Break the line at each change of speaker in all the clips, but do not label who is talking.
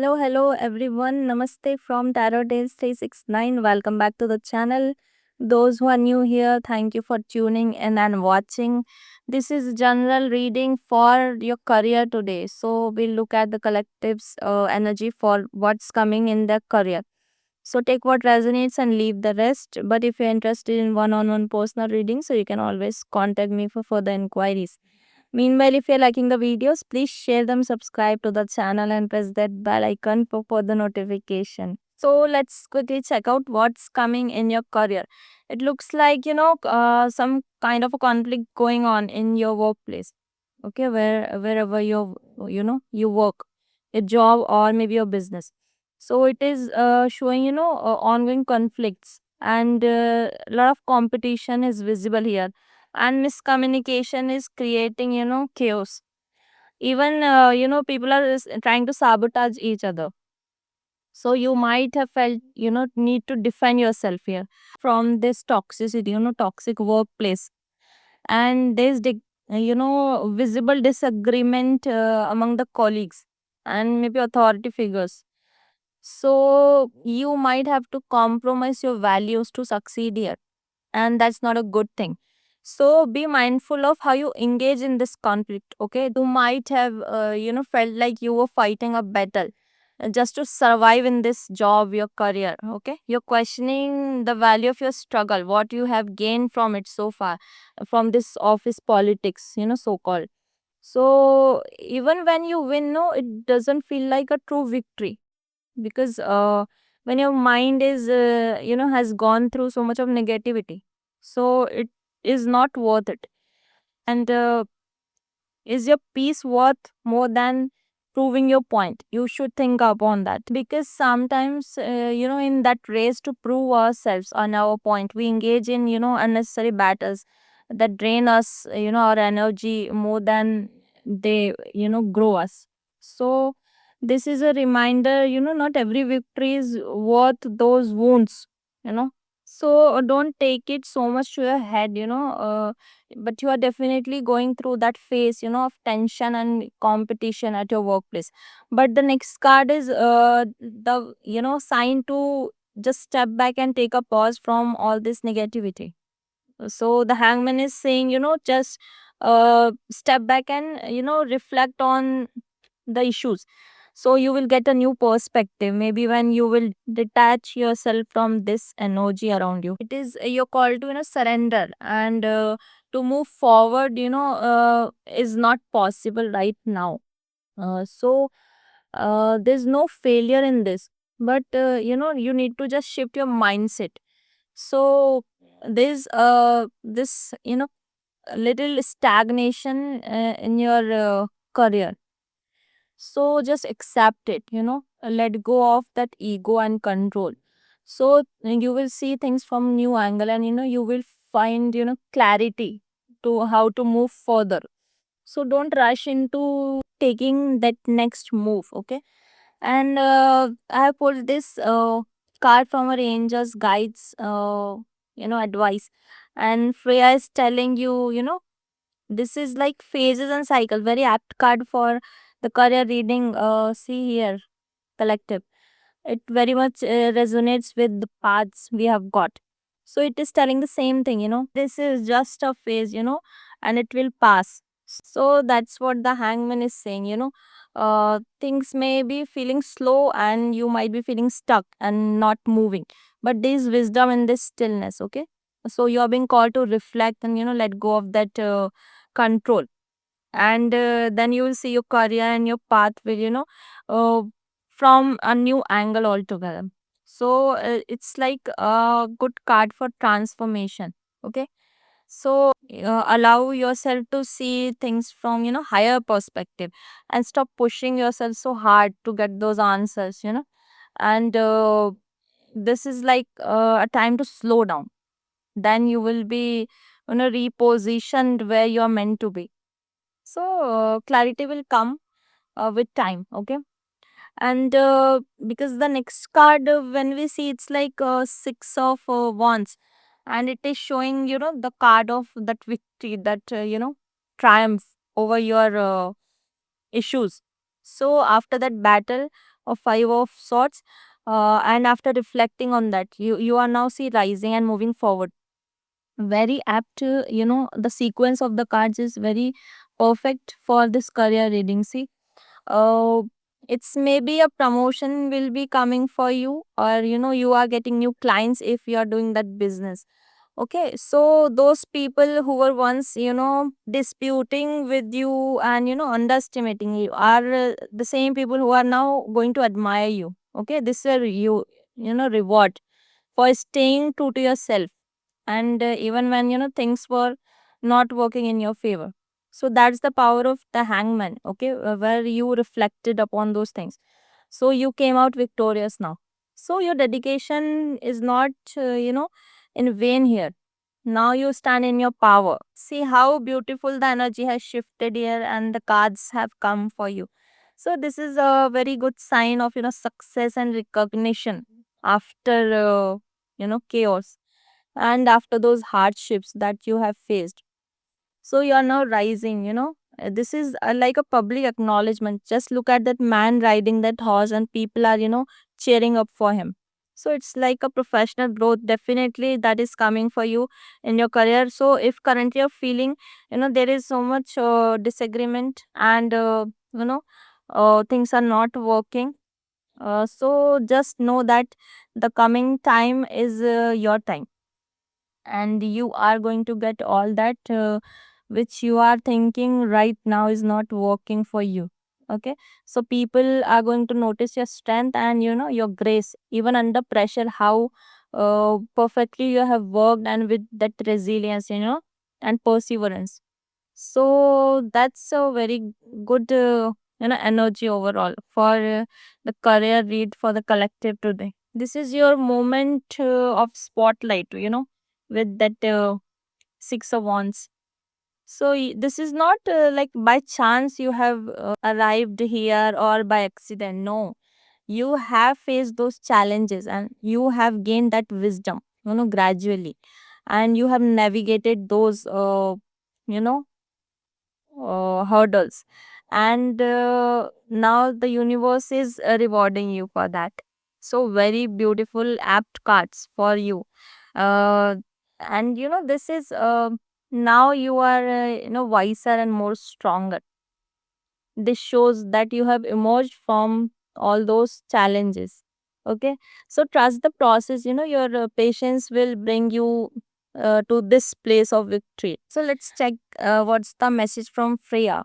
Hello everyone. Namaste from Tarot Tales 369. Welcome back to the channel. Those who are new here, thank you for tuning in and watching. This is general reading for your career today. So we'll look at the collective's energy for what's coming in their career. So take what resonates and leave the rest. But if you're interested in one-on-one personal reading, so you can always contact me for further inquiries. Meanwhile, if you're liking the videos, please share them, subscribe to the channel and press that bell icon for further notification. So let's quickly check out what's coming in your career. It looks like, some kind of a conflict going on in your workplace. Okay, wherever you work, a job or maybe your business. So it is showing, ongoing conflicts and a lot of competition is visible here, and miscommunication is creating chaos. Even people are trying to sabotage each other. So you might have felt need to defend yourself here from this toxicity, toxic workplace. And there's visible disagreement among the colleagues and maybe authority figures. So you might have to compromise your values to succeed here, and that's not a good thing. So be mindful of how you engage in this conflict. Okay, you might have felt like you were fighting a battle just to survive in this job, your career. Okay, you're questioning the value of your struggle, what you have gained from it so far, from this office politics, so called. So even when you win, no, it doesn't feel like a true victory, because when your mind is has gone through so much of negativity, so it is not worth it. And is your peace worth more than proving your point? You should think upon that, because sometimes in that race to prove ourselves on our point, we engage in unnecessary battles that drain us, our energy more than they grow us. So this is a reminder, not every victory is worth those wounds, you know so don't take it so much to your head, but you are definitely going through that phase, of tension and competition at your workplace. But the next card is the sign to just step back and take a pause from all this negativity. So the hangman is saying, just step back and reflect on the issues, so you will get a new perspective. Maybe when you will detach yourself from this energy around you, it is your call to surrender and to move forward, is not possible right now. There's no failure in this, but you need to just shift your mindset. So there's this little stagnation in your career. So just accept it, let go of that ego and control. So you will see things from new angle, and you will find clarity to how to move further. So don't rush into taking that next move. Okay. And I have pulled this card from our angels guides, advice. And Freya is telling you, this is like phases and cycle. Very apt card for the career reading. See here, collective. It very much resonates with the paths we have got. So it is telling the same thing, This is just a phase, and it will pass. So that's what the hangman is saying, Things may be feeling slow and you might be feeling stuck and not moving. But there is wisdom in this stillness, okay? So you are being called to reflect and, let go of that control. And then you will see your career and your path will uh, from a new angle altogether. So it's like a good card for transformation. Okay, so allow yourself to see things from higher perspective, and stop pushing yourself so hard to get those answers, and this is like a time to slow down. Then you will be repositioned where you're meant to be. So clarity will come with time. Okay. And because the next card, when we see, it's like six of wands, and it is showing the card of that victory, that triumph over your issues. So after that battle, or five of swords. And after reflecting on that, you are now see rising and moving forward. Very apt, the sequence of the cards is very perfect for this career reading. See, uh, it's maybe a promotion will be coming for you, or you are getting new clients if you are doing that business. Okay, so those people who were once, disputing with you and, underestimating you are the same people who are now going to admire you. Okay, this is a reward for staying true to yourself. And even when, things were not working in your favor. So that's the power of the hangman. Okay, where you reflected upon those things. So you came out victorious now. So your dedication is not, in vain here. Now you stand in your power. See how beautiful the energy has shifted here and the cards have come for you. So this is a very good sign of, success and recognition after, chaos and after those hardships that you have faced. So you are now rising, This is like a public acknowledgement. Just look at that man riding that horse, and people are, cheering up for him. So it's like a professional growth, definitely, that is coming for you in your career. So if currently you're feeling, there is so much disagreement and, things are not working. So just know that the coming time is your time, and you are going to get all that which you are thinking right now is not working for you. Okay, so people are going to notice your strength and, your grace even under pressure, how perfectly you have worked, and with that resilience, and perseverance. So that's a very good energy overall for the career read for the collective today. This is your moment of spotlight, with that six of wands. So this is not like by chance you have arrived here or by accident. No, you have faced those challenges and you have gained that wisdom, gradually, and you have navigated those you know hurdles, and now the universe is rewarding you for that. So very beautiful apt cards for you. uh, and this is now you are wiser and more stronger. This shows that you have emerged from all those challenges. Okay, so trust the process. Your patience will bring you to this place of victory. So let's check what's the message from Freya.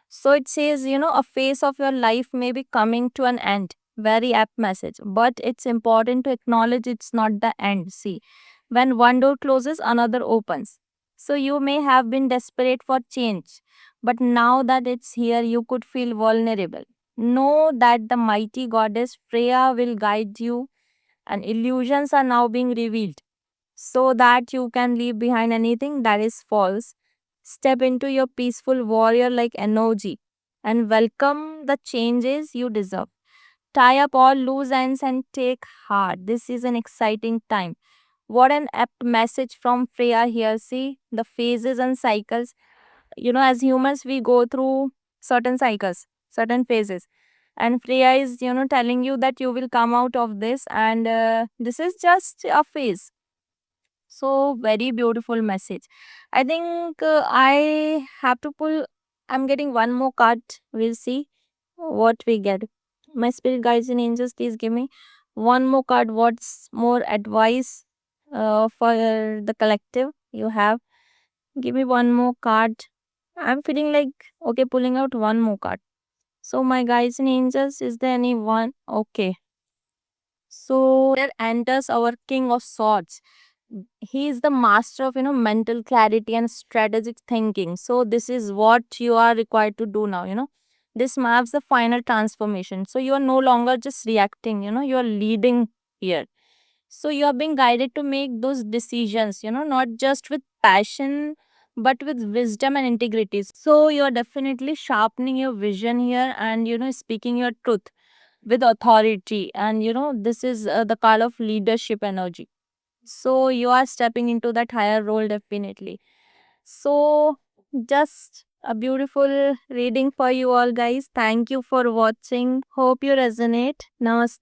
So it says, a phase of your life may be coming to an end. Very apt message. But it's important to acknowledge it's not the end. See, when one door closes, another opens. So you may have been desperate for change, but now that it's here, you could feel vulnerable. Know that the mighty goddess Freya will guide you, and illusions are now being revealed so that you can leave behind anything that is false. Step into your peaceful warrior like energy and welcome the changes you deserve. Tie up all loose ends and take heart. This is an exciting time. What an apt message from Freya here. See the phases and cycles. As humans, we go through certain cycles, certain phases. And Freya is, telling you that you will come out of this, and this is just a phase. So very beautiful message. I think I have to pull. I'm getting one more card. We'll see what we get. My spirit guides and angels, please give me one more card. What's more advice for the collective you have? Give me one more card. I'm feeling like okay, pulling out one more card. So my guides and angels, is there any one? Okay. So there enters our King of Swords. He is the master of mental clarity and strategic thinking. So this is what you are required to do now. This maps the final transformation. So you are no longer just reacting. You are leading here. So you are being guided to make those decisions. Not just with passion but with wisdom and integrity. So you are definitely sharpening your vision here, and speaking your truth with authority. And this is the call of leadership energy. So you are stepping into that higher role, definitely. So just A beautiful reading for you all, guys. Thank you for watching. Hope you resonate. Namaste.